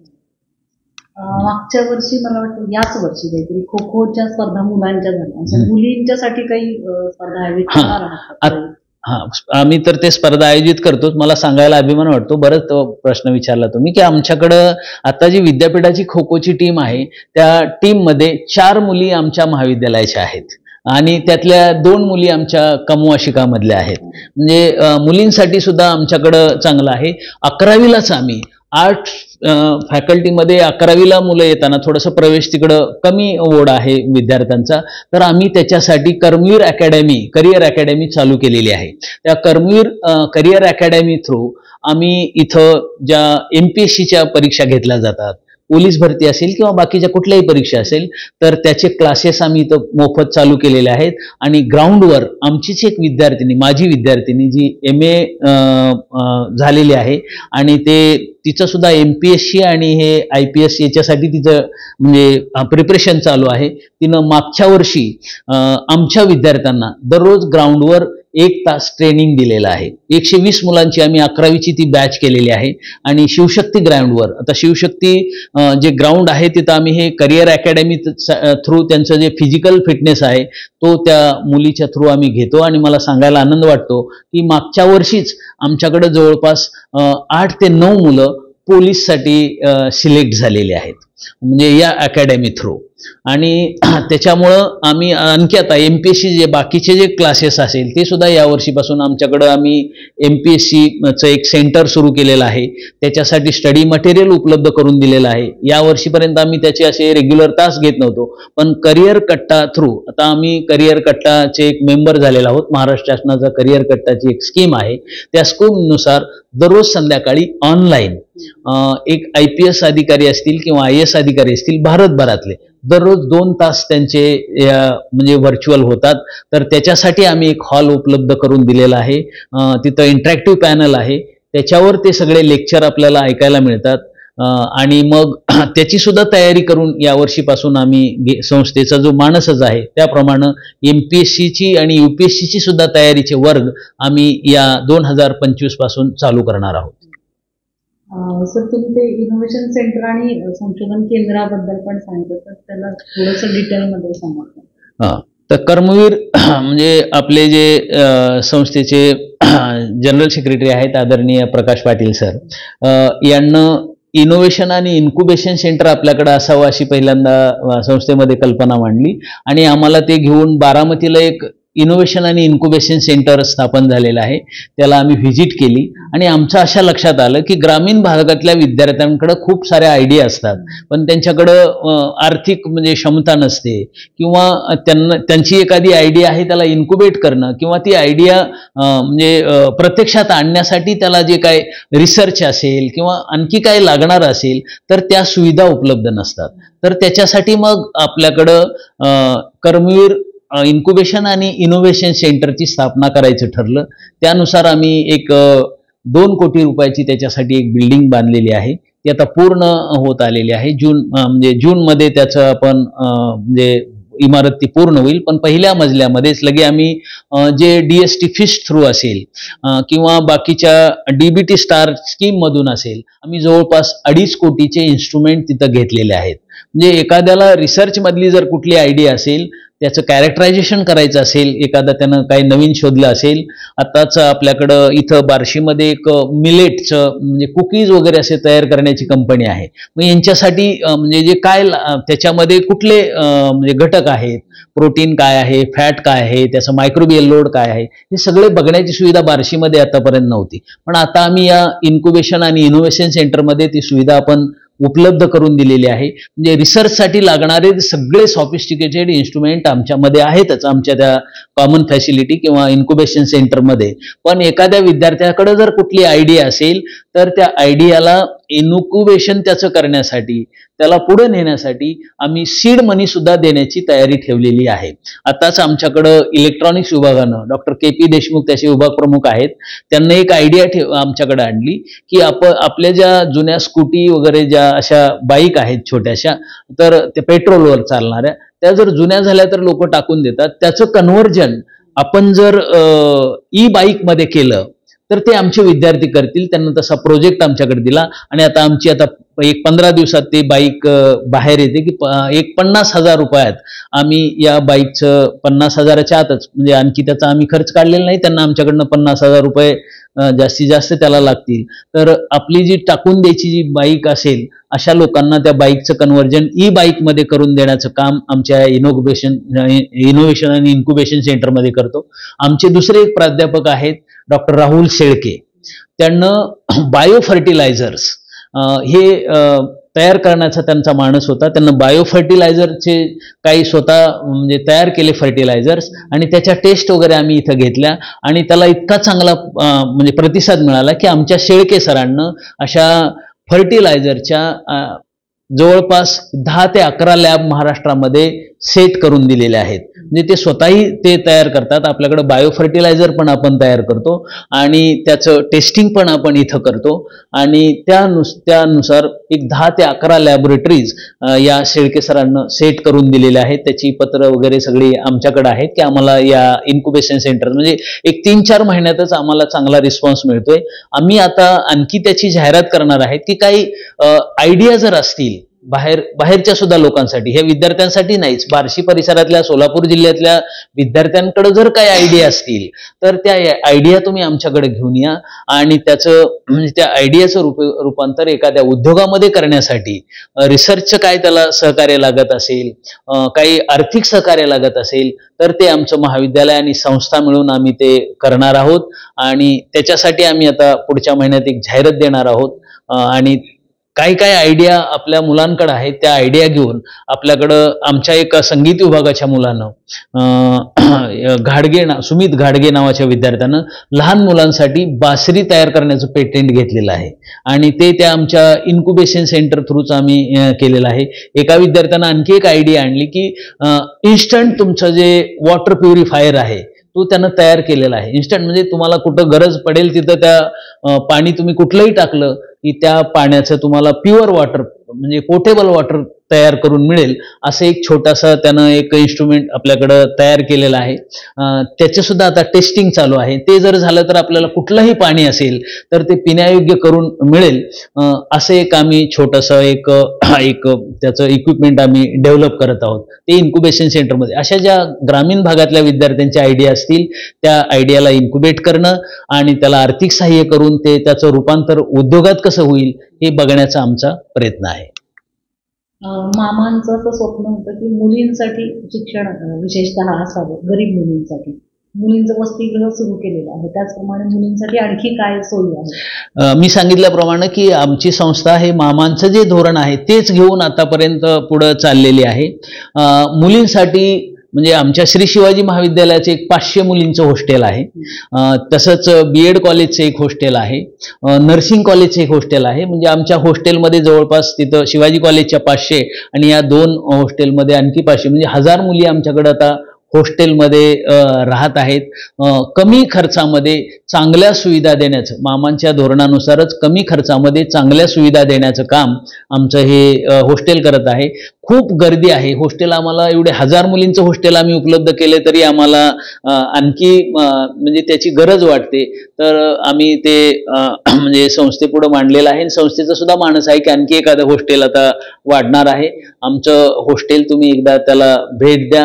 मागच्या वर्षी मला वाटतं याच वर्षी काहीतरी खो खोच्या स्पर्धा मुलांच्या झाल्या, मुलींच्यासाठी काही स्पर्धा आयोजित करणार आहात? आम्ही तर ते स्पर्धा आयोजित करतोच. मला सांगायला अभिमान वाटतो. बरंच तो प्रश्न विचारला तुम्ही की आमच्याकडं आता जी विद्यापीठाची खो खोची टीम आहे त्या टीममध्ये 4 मुली आमच्या महाविद्यालयाच्या आहेत आणि त्यातल्या 2 मुली आमच्या कमवाशिकामधल्या आहेत. म्हणजे मुलींसाठी सुद्धा आमच्याकडं चांगलं आहे. 11वीलाच आम्ही आर्ट फॅकल्टीमध्ये 11वीला मुलं येताना थोडंसं प्रवेश तिकडं कमी ओढ आहे विद्यार्थ्यांचा, तर आम्ही त्याच्यासाठी कर्मवीर अकॅडमी, करिअर अकॅडमी चालू केलेली आहे. त्या कर्मवीर करिअर अकॅडमी थ्रू आम्ही इथं ज्या MPSCच्या परीक्षा घेतल्या जातात, पोलीस भरती असेल किंवा बाकीच्या कुठल्याही परीक्षा असेल तर त्याचे क्लासेस आम्ही इथं मोफत चालू केलेले आहेत. आणि ग्राउंडवर आमचीच एक विद्यार्थिनी, माझी विद्यार्थिनी जी MA झालेली आहे आणि तिचं सुद्धा MPSC आणि हे IPS याच्यासाठी तिचं म्हणजे प्रिपरेशन चालू आहे. तिनं मागच्या वर्षी आमच्या विद्यार्थ्यांना दररोज ग्राउंडवर 1 तास ट्रेनिंग दिलेलं आहे. 120 मुलांची आम्ही 11वीची ती बॅच केलेली आहे. आणि शिवशक्ती ग्राउंडवर, आता शिवशक्ती जे ग्राउंड आहे तिथं आम्ही हे करिअर अकॅडमी थ्रू त्यांचं जे फिजिकल फिटनेस आहे तो त्या मुलीच्या थ्रू आम्ही घेतो. आणि मला सांगायला आनंद वाटतो की मागच्या वर्षीच आमच्याकडे जवळपास 8 ते 9 मुलं पोलीससाठी सिलेक्ट झालेली आहेत म्हणजे या अकॅडमी थ्रू. आणि त्याच्यामुळं आम्ही आणखी आता MPSC जे बाकीचे जे क्लासेस असेल ते सुद्धा यावर्षीपासून आमच्याकडं आम्ही MPSCचं एक सेंटर सुरू केलेलं आहे. त्याच्यासाठी स्टडी मटेरियल उपलब्ध करून दिलेलं आहे. यावर्षीपर्यंत आम्ही त्याचे असे रेग्युलर तास घेत नव्हतो, पण करिअर कट्टा थ्रू आता आम्ही करिअर कट्टाचे एक मेंबर झालेलो आहोत. महाराष्ट्र शासनाचा करिअर कट्टाची एक स्कीम आहे. त्या स्कीमनुसार दररोज संध्याकाळी ऑनलाईन एक IPS अधिकारी असतील किंवा IAS अधिकारी असतील भारतभरातले दररोज 2 तास त्यांचे म्हणजे व्हर्च्युअल होतात. तर त्याच्यासाठी आम्ही एक हॉल उपलब्ध करून दिलेला आहे. तिथं इंटरॅक्टिव्ह पॅनल आहे, त्याच्यावर ते सगळे लेक्चर आपल्याला ऐकायला मिळतात. आणि मग त्याची सुद्धा तयारी करून यावर्षीपासून आम्ही संस्थेचा जो मानसच आहे त्याप्रमाणे MPSCची आणि UPSCची सुद्धा तयारीचे वर्ग आम्ही या 2025 पासून चालू करणार आहोत. सर, तुम्ही ते इनोव्हेशन सेंटर आणि संशोधन केंद्राबद्दल पण सांगितलं, तर त्याला थोडंसं डिटेलमध्ये सांगा. तर कर्मवीर म्हणजे आपले जे संस्थेचे जनरल सेक्रेटरी आहेत आदरणीय प्रकाश पाटील सर, यांना इनोव्हेशन आणि इन्क्युबेशन सेंटर आपल्याकडे असावं अशी पहिल्यांदा संस्थेमध्ये कल्पना मांडली. आणि आम्हाला ते घेऊन बारामतीला एक इनोव्हेशन आणि इन्क्युबेशन सेंटर स्थापन झालेलं आहे. त्याला आम्ही व्हिजिट केली आणि आमचं अशा लक्षात आलं की ग्रामीण भागातल्या विद्यार्थ्यांकडे खूप साऱ्या आयडिया असतात, पण त्यांच्याकडं आर्थिक म्हणजे क्षमता नसते किंवा त्यांची एखादी आयडिया आहे त्याला इन्क्युबेट करणं किंवा ती आयडिया म्हणजे प्रत्यक्षात आणण्यासाठी त्याला जे काय रिसर्च असेल किंवा आणखी काय लागणार असेल तर त्या सुविधा उपलब्ध नसतात. तर त्याच्यासाठी मग आपल्याकडं कर्मवीर इन्क्युबेशन आणि इनोव्हेशन सेंटरची स्थापना करायचं ठरलं. त्यानुसार आम्ही एक 2 कोटी रुपयाची त्याच्यासाठी एक बिल्डिंग बांधलेली आहे. ती आता पूर्ण होत आलेली आहे. म्हणजे जूनमध्ये त्याचं आपण म्हणजे इमारत ती पूर्ण होईल. पण पहिल्या मजल्यामध्येच लगे आम्ही जे DST फिश थ्रू असेल किंवा बाकीच्या DBT स्टार स्कीम मधून असेल, आम्ही जवळपास 2.5 कोटीचे इन्स्ट्रुमेंट तिथं घेतलेले आहेत. म्हणजे एखाद्याला रिसर्च मधली जर कुठली आयडिया असेल, त्याचं कॅरेक्टरायझेशन करायचं असेल, एखादा त्यानं काही नवीन शोधलं असेल. आताच आपल्याकडं इथं बार्शीमध्ये एक मिलेटचं म्हणजे कुकीज वगैरे असे तयार करण्याची कंपनी आहे. मग यांच्यासाठी म्हणजे जे काय त्याच्यामध्ये कुठले म्हणजे घटक आहेत, प्रोटीन काय आहे, फॅट काय आहे, त्याचं मायक्रोबियल लोड काय आहे, हे सगळे बघण्याची सुविधा बार्शीमध्ये आतापर्यंत नव्हती. पण आता आम्ही या इन्क्युबेशन आणि इनोव्हेशन सेंटरमध्ये ती सुविधा आपण उपलब्ध करून दिलेली आहे. म्हणजे रिसर्चसाठी लागणारे सगळे सॉफिस्टिकेटेड इन्स्ट्रुमेंट आमच्यामध्ये आहेतच, आमच्या त्या कॉमन फॅसिलिटी किंवा इन्क्युबेशन सेंटरमध्ये. पण एखाद्या विद्यार्थ्याकडे जर कुठली आयडिया असेल तर त्या आयडियाला इन्क्युबेशन त्याचं करण्यासाठी, त्याला पुढे नेण्यासाठी आम्ही सीड मनी सुद्धा देण्याची तयारी ठेवलेली आहे. आताच आमच्याकडं इलेक्ट्रॉनिक्स विभागानं डॉक्टर KP देशमुख त्याचे विभाग प्रमुख आहेत, त्यांना एक आयडिया आमच्याकडे आणली की आपल्या ज्या जुन्या स्कूटी वगैरे ज्या अशा बाईक आहेत छोट्याशा, तर ते पेट्रोलवर चालणाऱ्या, त्या जर जुन्या झाल्या तर लोक टाकून देतात. त्याचं कन्व्हर्जन आपण जर ई-बाईक मध्ये केलं तर ते आमचे विद्यार्थी करतील. त्यांना तसा प्रोजेक्ट आमच्याकडे दिला आणि आता आमची आता एक 15 दिवसात ती बाईक बाहेर येते की एक 50,000 रुपयात आम्ही या बाईकचं 50,000च्या आतच, म्हणजे आणखी त्याचा आम्ही खर्च काढलेला नाही. त्यांना आमच्याकडनं 50,000 रुपये जास्तीत जास्त त्याला लागतील. तर आपली जी टाकून द्यायची जी बाईक असेल अशा लोकांना त्या बाईकचं कन्व्हर्जन ई-बाईक मध्ये करून देण्याचं काम आमच्या इनोव्हेशन आणि इन्क्युबेशन सेंटरमध्ये करतो. आमचे दुसरे एक प्राध्यापक आहेत डॉक्टर राहुल शेळके. त्यांना बायो फर्टिलायझर्स हे तयार करण्याचा त्यांचा मानस होता. त्यांना बायो फर्टिलायझरचे काही स्वतः म्हणजे तयार केले फर्टिलायझर्स आणि त्याच्या टेस्ट वगैरे आम्ही इथं घेतल्या आणि त्याला इतका चांगला म्हणजे प्रतिसाद मिळाला की आमच्या शेळके सरांना अशा फर्टिलायझरच्या जवळपास 10 ते 11 लॅब महाराष्ट्रामध्ये सेट करून दिलेले आहेत. म्हणजे ते स्वतःही ते तयार करतात. आपल्याकडे बायो फर्टिलायझर पण आपण तयार करतो आणि त्याचं टेस्टिंग पण आपण इथं करतो आणि त्यानुसार एक 10 ते 11 लॅबोरेटरीज या शेळके सरांना सेट करून दिलेले आहेत. त्याची पत्र वगैरे सगळी आमच्याकडे आहेत की आम्हाला या इन्क्युबेशन सेंटर म्हणजे एक 3-4 महिन्यातच आम्हाला चांगला रिस्पॉन्स मिळतोय. आम्ही आता आणखी त्याची जाहिरात करणार आहेत की काही आयडिया जर असतील बाहेरच्या सुद्धा लोकांसाठी, हे विद्यार्थ्यांसाठी नाहीच, बार्शी परिसरातल्या सोलापूर जिल्ह्यातल्या विद्यार्थ्यांकडे जर काही आयडिया असतील तर त्या आयडिया तुम्ही आमच्याकडे घेऊन या आणि त्याचं म्हणजे त्या आयडियाचं रूपांतर एखाद्या उद्योगामध्ये करण्यासाठी रिसर्चचं काय त्याला सहकार्य लागत असेल, काही आर्थिक सहकार्य लागत असेल तर ते आमचं महाविद्यालय आणि संस्था मिळून आम्ही ते करणार आहोत आणि त्याच्यासाठी आम्ही आता पुढच्या महिन्यात एक जाहिरात देणार आहोत आणि काही काही आयडिया आपल्या मुलांकडे आहेत. त्या आयडिया घेऊन आपल्याकडं आमच्या एका संगीत विभागाच्या मुलानं सुमित घाडगे नावाच्या विद्यार्थ्यानं लहान मुलांसाठी बासरी तयार करण्याचं पेटेंट घेतलेलं आहे आणि ते त्या आमच्या इन्क्युबेशन सेंटर थ्रूच आम्ही केलेलं आहे. एका विद्यार्थ्यानं आणखी एक आयडिया आणली की इन्स्टंट तुमचं जे वॉटर प्युरिफायर आहे तो त्यानं तयार केलेला आहे. इन्स्टंट म्हणजे तुम्हाला कुठं गरज पडेल तिथं त्या पाणी तुम्ही कुठलंही टाकलं की त्या पाण्याचं तुम्हाला प्युअर वॉटर म्हणजे पोर्टेबल वॉटर तयार करून मिळेल असं एक छोटासा त्यानं एक इन्स्ट्रुमेंट आपल्याकडं तयार केलेलं आहे. त्याचे सुद्धा आता टेस्टिंग चालू आहे. ते जर झालं तर आपल्याला कुठलंही पाणी असेल तर ते पिण्यायोग्य करून मिळेल असं एक आम्ही छोटंसं एक त्याचं इक्विपमेंट आम्ही डेव्हलप करत आहोत. ते इन्क्युबेशन सेंटरमध्ये अशा ज्या ग्रामीण भागातल्या विद्यार्थ्यांच्या आयडिया असतील त्या आयडियाला इन्क्युबेट करणं आणि त्याला आर्थिक सहाय्य करून ते त्याचं रूपांतर उद्योगात कसं होईल हे बघण्याचा आमचा प्रयत्न आहे. मामांचं असं स्वप्न होतं की मुलींसाठी शिक्षण विशेषतः असावं, गरीब मुलींसाठी. मुलींचं वसतिगृह सुरू केलेलं आहे, त्याचप्रमाणे मुलींसाठी आणखी काय सोयी आहे? मी सांगितल्याप्रमाणे की आमची संस्था हे मामांचं जे धोरण आहे तेच घेऊन आतापर्यंत पुढे चाललेली आहे. मुलींसाठी म्हणजे आमच्या श्री शिवाजी महाविद्यालयाचे एक 500 मुलींचं हॉस्टेल आहे. तसंच बीएड कॉलेजचं एक हॉस्टेल आहे, नर्सिंग कॉलेजचं एक हॉस्टेल आहे. म्हणजे आमच्या हॉस्टेलमध्ये जवळपास तिथं शिवाजी कॉलेजच्या 500 आणि या 2 हॉस्टेलमध्ये आणखी 500 म्हणजे 1000 मुली आमच्याकडे आता हॉस्टेलमध्ये राहत आहेत. कमी खर्चामध्ये चांगल्या सुविधा देण्याचं, मामांच्या धोरणानुसारच कमी खर्चामध्ये चांगल्या सुविधा देण्याचं काम आमचं हे हॉस्टेल करत आहे. खूप गर्दी आहे हॉस्टेल. आम्हाला एवढे 1000 मुलींचं हॉस्टेल आम्ही उपलब्ध केले तरी आम्हाला आणखी म्हणजे त्याची गरज वाटते. तर आम्ही ते म्हणजे संस्थेपुढे मांडलेलं आहे. संस्थेचं सुद्धा मानस आहे की आणखी एखादं हॉस्टेल आता वाढणार आहे. आमचं हॉस्टेल तुम्ही एकदा त्याला भेट द्या.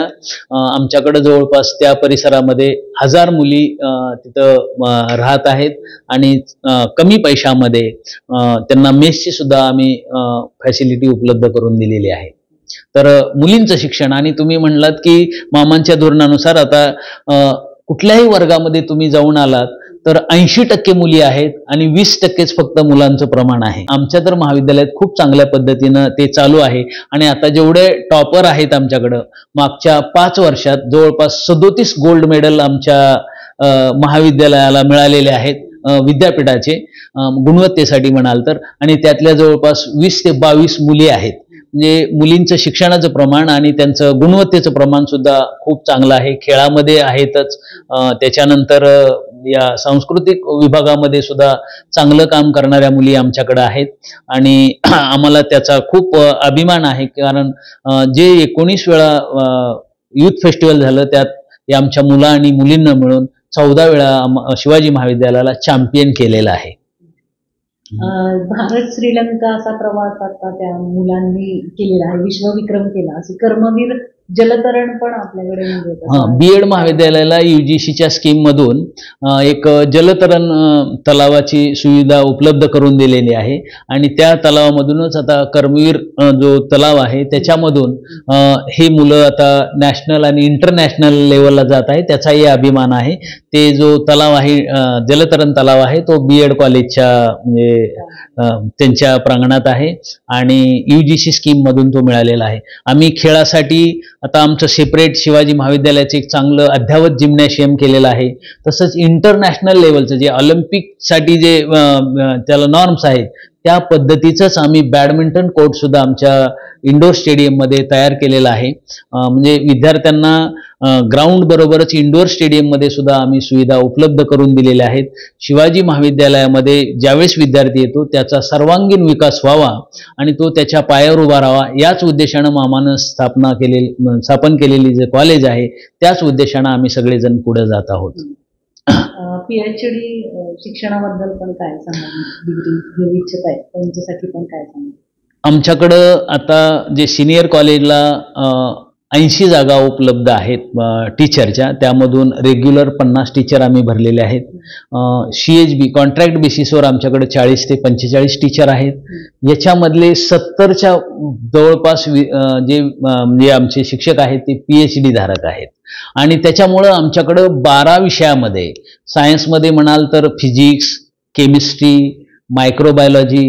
आमच्याकडे जवळपास त्या परिसरामध्ये 1000 मुली तिथं राहत आहेत आणि कमी पैशामध्ये त्यांना मेसची सुद्धा आम्ही फॅसिलिटी उपलब्ध करून दिलेली आहे. तर मुलींचं शिक्षण आणि तुम्ही म्हणलात की मामांच्या धोरणानुसार आता कुठल्याही वर्गामध्ये तुम्ही जाऊन आलात तर 80% मुली आहेत आणि 20%च फक्त मुलांचं प्रमाण आहे. आमच्या तर महाविद्यालयात खूप चांगल्या पद्धतीनं ते चालू आहे आणि आता जेवढे टॉपर आहेत आमच्याकडं मागच्या 5 वर्षात जवळपास 37 गोल्ड मेडल आमच्या महाविद्यालयाला मिळालेले आहेत विद्यापीठाचे गुणवत्तेसाठी म्हणाल तर. आणि त्यातल्या जवळपास 20 ते 22 मुली आहेत. म्हणजे मुलींचं शिक्षणाचं प्रमाण आणि त्यांचं गुणवत्तेचं प्रमाण सुद्धा खूप चांगलं आहे. खेळामध्ये आहेतच, त्याच्यानंतर या सांस्कृतिक विभागामध्ये सुद्धा चांगलं काम करणाऱ्या मुली आमच्याकडे आहेत आणि आम्हाला त्याचा खूप अभिमान आहे. कारण जे 19 वेळा युथ फेस्टिवल झालं त्यात आमच्या मुला आणि मुलींना मिळून 14 वेळा शिवाजी महाविद्यालयाला चॅम्पियन केलेलं आहे. भारत श्रीलंका असा प्रवास आता त्या मुलांनी केलेला आहे, विश्वविक्रम केला. असे कर्मवीर जलतरण पण आपल्याकडे बीएड महाविद्यालयाला UGCच्या स्कीम मधून एक जलतरण तलावाची सुविधा उपलब्ध करून दिलेली आहे आणि त्या तलावामधूनच आता कर्मवीर जो तलाव आहे त्याच्यामधून हे मुलं आता नॅशनल आणि इंटरनॅशनल लेवलला जात आहे. त्याचाही अभिमान आहे. ते जो तलाव आहे जलतरण तलाव आहे तो बीएड कॉलेजच्या म्हणजे त्यांच्या प्रांगणात आहे आणि UGC स्कीम मधून तो मिळालेला आहे. आम्ही खेळासाठी आता आमचं सेपरेट शिवाजी महाविद्यालयाचं एक चांगलं अद्यावत जिम्नॅशियम केलेलं आहे. तसंच इंटरनॅशनल लेवलचं जे ऑलिम्पिकसाठी जे त्याला नॉर्म्स आहेत त्या पद्धतीचंच आम्ही बॅडमिंटन कोर्ट सुद्धा आमच्या इंडोर स्टेडियममध्ये तयार केलेला आहे. म्हणजे विद्यार्थ्यांना ग्राउंड बरोबरच इंडोर स्टेडियममध्ये सुद्धा आम्ही सुविधा उपलब्ध करून दिलेल्या आहेत. शिवाजी महाविद्यालयामध्ये ज्यावेळेस विद्यार्थी येतो त्याचा सर्वांगीण विकास व्हावा आणि तो त्याच्या पायावर उभा राहावा याच उद्देशानं मामानं स्थापन केलेली जे कॉलेज आहे त्याच उद्देशानं आम्ही सगळेजण पुढे जात आहोत. PhD शिक्षणाबद्दल पण काय सांगा, डिग्री घेऊ इच्छित आहे त्यांच्यासाठी पण काय सांगा? आमच्याकडं आता जे सिनियर कॉलेजला 80 जागा उपलब्ध आहेत टीचरच्या, त्यामधून रेग्युलर 50 टीचर आम्ही भरलेले आहेत. CHB कॉन्ट्रॅक्ट बेसिसवर आमच्याकडे 40 ते 45 टीचर आहेत. याच्यामधले 70च्या जवळपास जे म्हणजे आमचे शिक्षक आहेत ते PhD धारक आहेत. आणि त्याच्यामुळं आमच्याकडं 12 विषयामध्ये, सायन्समध्ये म्हणाल तर physics, chemistry, microbiology,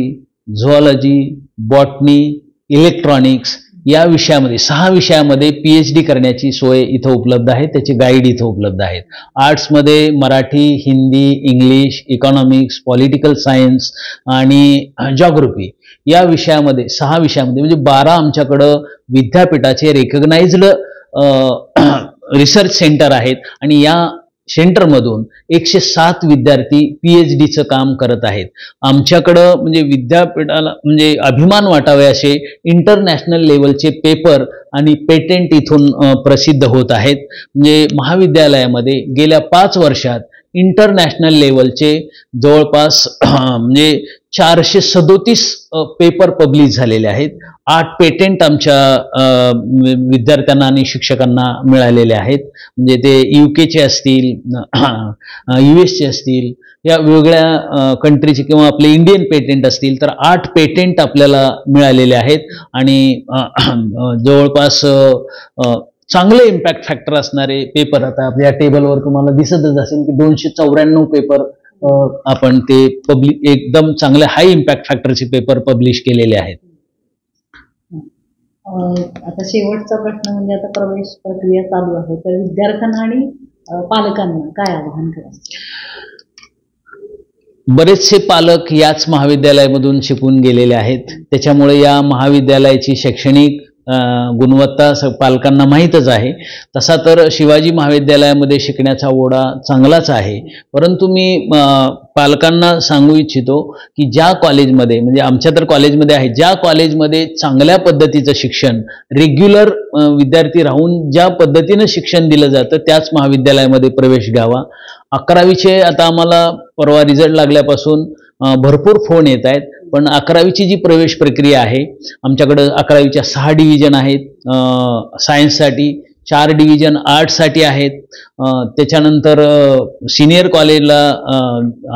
zoology, botany, electronics या विषयामध्ये 6 विषयामध्ये PhD करण्याची सोय इथं उपलब्ध आहे. त्याचे गाईड इथं उपलब्ध आहेत. आर्ट्समध्ये Marathi, Hindi, English, economics, political science आणि जॉग्राफी या विषयामध्ये 6 विषयामध्ये म्हणजे 12 आमच्याकडं विद्यापीठाचे रेकग्नाइज्ड रिसर्च सेंटर आहेत आणि या सेंटरमधून 107 विद्यार्थी PhDचं काम करत आहेत. आमच्याकडं म्हणजे विद्यापीठाला म्हणजे अभिमान वाटावे असे इंटरनॅशनल लेवलचे पेपर आणि पेटेंट इथून प्रसिद्ध होत आहेत. म्हणजे महाविद्यालयामध्ये गेल्या 5 वर्षात इंटरनॅशनल लेवलचे जवळपास म्हणजे 437 पेपर पब्लिश झालेले आहेत. 8 पेटेंट आमच्या विद्यार्थ्यांना आणि शिक्षकांना मिळालेले आहेत. म्हणजे ते UKचे असतील, US असतील, या वेगळ्या कंट्रीचे किंवा आपले इंडियन पेटेंट असतील तर 8 पेटेंट आपल्याला मिळालेले आहेत. आणि जवळपास चांगले इम्पॅक्ट फॅक्टर असणारे पेपर आता आपल्या टेबलवर तुम्हाला दिसतच असेल की 294 पेपर आपण ते एकदम चांगले हाय इम्पॅक्ट फॅक्टरचे पेपर पब्लिश केलेले आहेत. आता शेवटचा प्रश्न म्हणजे आता प्रवेश प्रक्रिया चालू आहे तर विद्यार्थ्यांना आणि पालकांना काय आवाहन करायचं? बरेचसे पालक याच महाविद्यालयामधून शिकून गेलेले आहेत. त्याच्यामुळे या महाविद्यालयाची शैक्षणिक गुणवत्ता पालकांना माहीतच आहे. तसा तर शिवाजी महाविद्यालयामध्ये शिकण्याचा ओढा चांगलाच आहे. परंतु मी पालकांना सांगू इच्छितो की ज्या कॉलेजमध्ये म्हणजे आमच्या तर कॉलेजमध्ये आहे, ज्या कॉलेजमध्ये चांगल्या पद्धतीचं शिक्षण रेग्युलर विद्यार्थी राहून ज्या पद्धतीनं शिक्षण दिलं जातं त्याच महाविद्यालयामध्ये प्रवेश घ्यावा. 11वीचे आता आम्हाला परवा रिझल्ट लागल्यापासून भरपूर फोन येत आहेत. पण 11वीची जी प्रवेश प्रक्रिया आहे आमच्याकडं 11वीच्या 6 डिव्हिजन आहेत सायन्ससाठी, 4 डिव्हिजन आर्ट्ससाठी आहेत. त्याच्यानंतर सिनियर कॉलेजला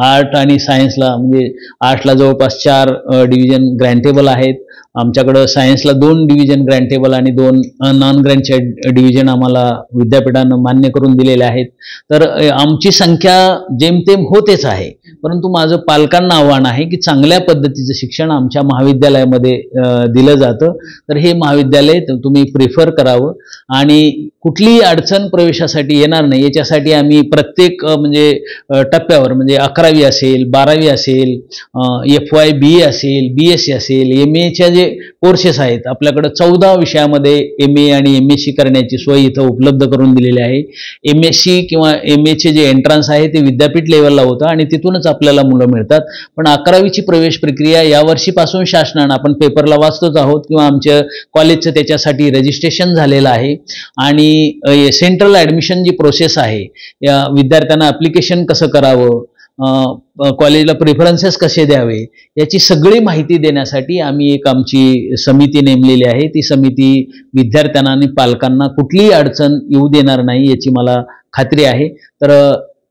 आर्ट आणि सायन्सला म्हणजे आर्ट्सला जवळपास 4 डिव्हिजन ग्रँटेबल आहेत. आमच्याकडं सायन्सला 2 डिव्हिजन ग्रँटेबल आणि 2 नॉन ग्रँटेड डिव्हिजन आम्हाला विद्यापीठानं मान्य करून दिलेले आहेत. तर आमची संख्या जेमतेम होतेच आहे. परंतु माझं पालकांना आव्हान आहे की चांगल्या पद्धतीचं शिक्षण आमच्या महाविद्यालयामध्ये दिलं जातं. तर हे महाविद्यालय तुम्ही प्रिफर करावं आणि कुठलीही अडचण प्रवेशासाठी येणार नाही याच्यासाठी आम्ही प्रत्येक म्हणजे टप्प्यावर म्हणजे 11वी असेल, 12वी असेल, FY BA असेल, BSc असेल, MAच्या जे कोर्सेस आहेत आपल्याकडं 14 विषयामध्ये MA आणि MSc करण्याची सोय इथं उपलब्ध करून दिलेली आहे. MSc किंवा MAचे जे एंट्रन्स आहे ते विद्यापीठ लेवलला होतं आणि तिथूनच आपल्याला मुलं मिळतात. पण 11वीची प्रवेश प्रक्रिया यावर्षीपासून शासनानं आपण पेपरला वाचतोच आहोत किंवा आमच्या कॉलेजचं त्याच्यासाठी रजिस्ट्रेशन झालेलं आहे. आणि सेंट्रल ॲडमिशन जी प्रोसेस आहे या विद्यार्थ्यांना ॲप्लिकेशन कसं करावं, कॉलेजला प्रेफरन्सेस कसे द्यावे याची सगळी माहिती देण्यासाठी आम्ही एक आमची समिती नेमलेली आहे. ती समिती विद्यार्थ्यांना आणि पालकांना कुठलीही अडचण येऊ देणार नाही याची मला खात्री आहे. तर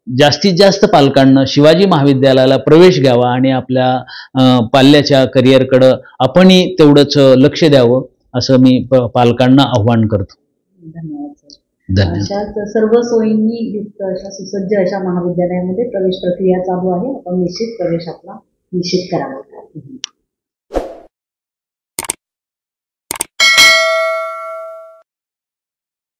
जास्तीत जास्त पालकांना शिवाजी महाविद्यालयाला प्रवेश घ्यावा आणि आपल्या पाल्याच्या करिअरकडं आपणही तेवढंच लक्ष द्यावं असं मी पालकांना आव्हान करतो. धन्यवाद सर. धन्यवाद. अशाच सर्व सोयींनी युक्त अशा सुसज्ज अशा महाविद्यालयामध्ये प्रवेश प्रक्रिया चालू आहे. आपण निश्चित प्रवेश आपला निश्चित करावा.